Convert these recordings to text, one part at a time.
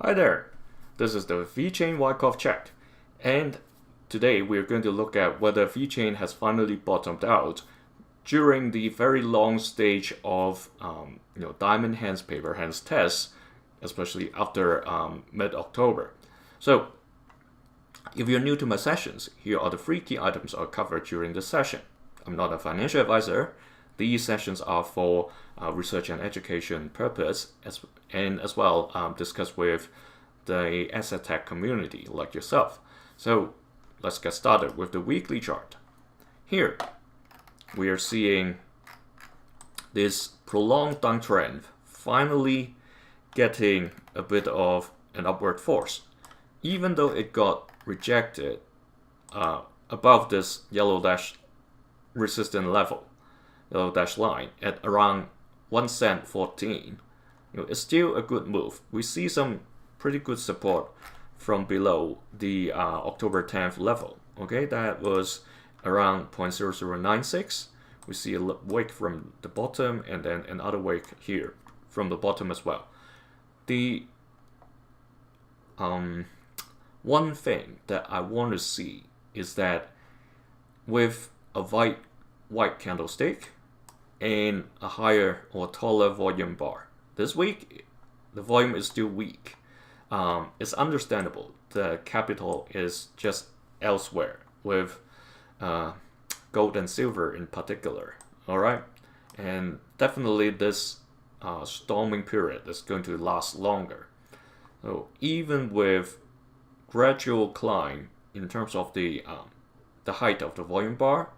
Hi there, this is the VeChain Wyckoff check, and today we're going to look at whether VeChain has finally bottomed out during the very long stage of diamond hands, paper hands tests, especially after mid-October. So if you're new to my sessions, here are the 3 key items I covered during this session. I'm not a financial advisor. These sessions are for research and education purpose, as well discuss with the asset tech community like yourself. So let's get started with the weekly chart. Here we are seeing this prolonged downtrend finally getting a bit of an upward force, even though it got rejected above this yellow dash resistant level, yellow dash line at around 1 cent 14. It's still a good move. We see some pretty good support from below the October 10th level. Okay, that was around 0.0096. We see a wick from the bottom and then another wick here from the bottom as well. The one thing that I want to see is that with a white candlestick and a higher or taller volume bar, this week the volume is still weak. It's understandable. The capital is just elsewhere with gold and silver in particular. All right, and definitely this storming period is going to last longer. So even with gradual climb in terms of the height of the volume bar,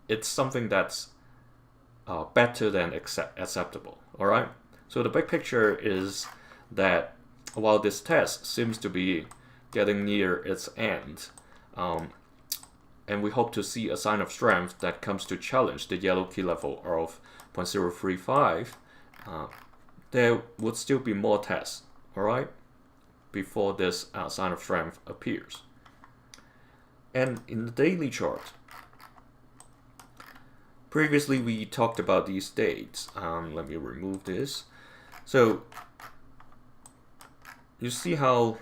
it's something that's better than acceptable. All right. So the big picture is that while this test seems to be getting near its end, and we hope to see a sign of strength that comes to challenge the yellow key level of 0.035, there would still be more tests, all right, before this sign of strength appears. And in the daily chart, previously we talked about these dates. Let me remove this. So you see how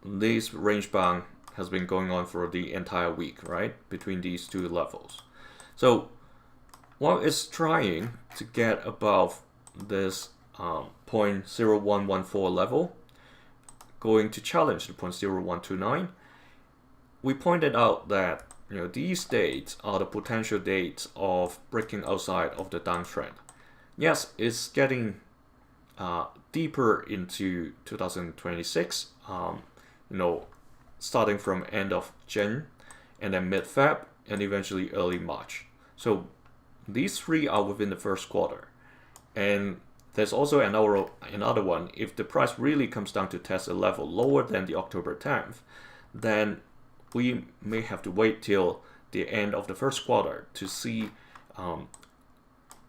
this range bound has been going on for the entire week, right? Between these two levels. So while it's trying to get above this 0.0114 level, going to challenge the 0.0129, we pointed out that these dates are the potential dates of breaking outside of the downtrend. Yes, it's getting deeper into 2026, starting from end of Jan and then mid-Feb and eventually early March. So these 3 are within the first quarter. And there's also another one. If the price really comes down to test a level lower than the October 10th, then we may have to wait till the end of the first quarter to see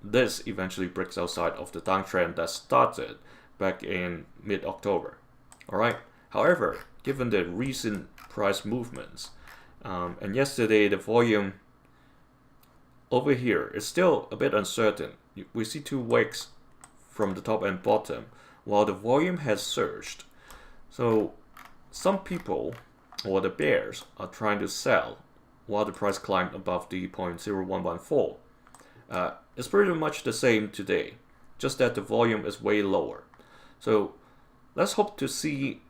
this eventually breaks outside of the downtrend that started back in mid-October. All right. However, given the recent price movements, and yesterday the volume over here is still a bit uncertain. We see 2 wicks from the top and bottom, while the volume has surged. So some people, or the bears, are trying to sell while the price climbed above the 0.0114. It's pretty much the same today, just that the volume is way lower. So let's hope to see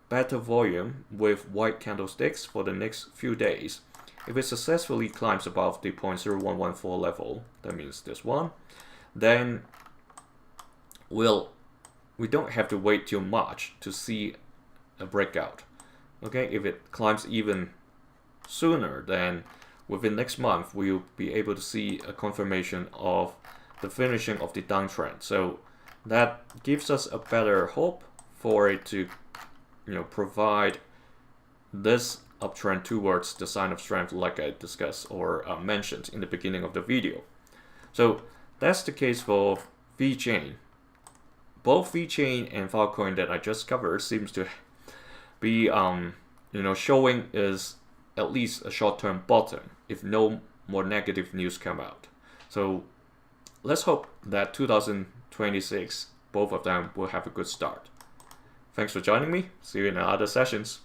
better volume with white candlesticks for the next few days. If it successfully climbs above the 0.0114 level, that means this one, then we don't have to wait till March to see a breakout. Okay, if it climbs even sooner, then within next month we'll be able to see a confirmation of the finishing of the downtrend. So that gives us a better hope for it to provide this uptrend towards the sign of strength like I discussed or mentioned in the beginning of the video. So that's the case for VeChain. Both VeChain and Filecoin that I just covered seems to be showing is at least a short-term bottom if no more negative news come out. So let's hope that 2026 both of them will have a good start. Thanks for joining me. See you in other sessions.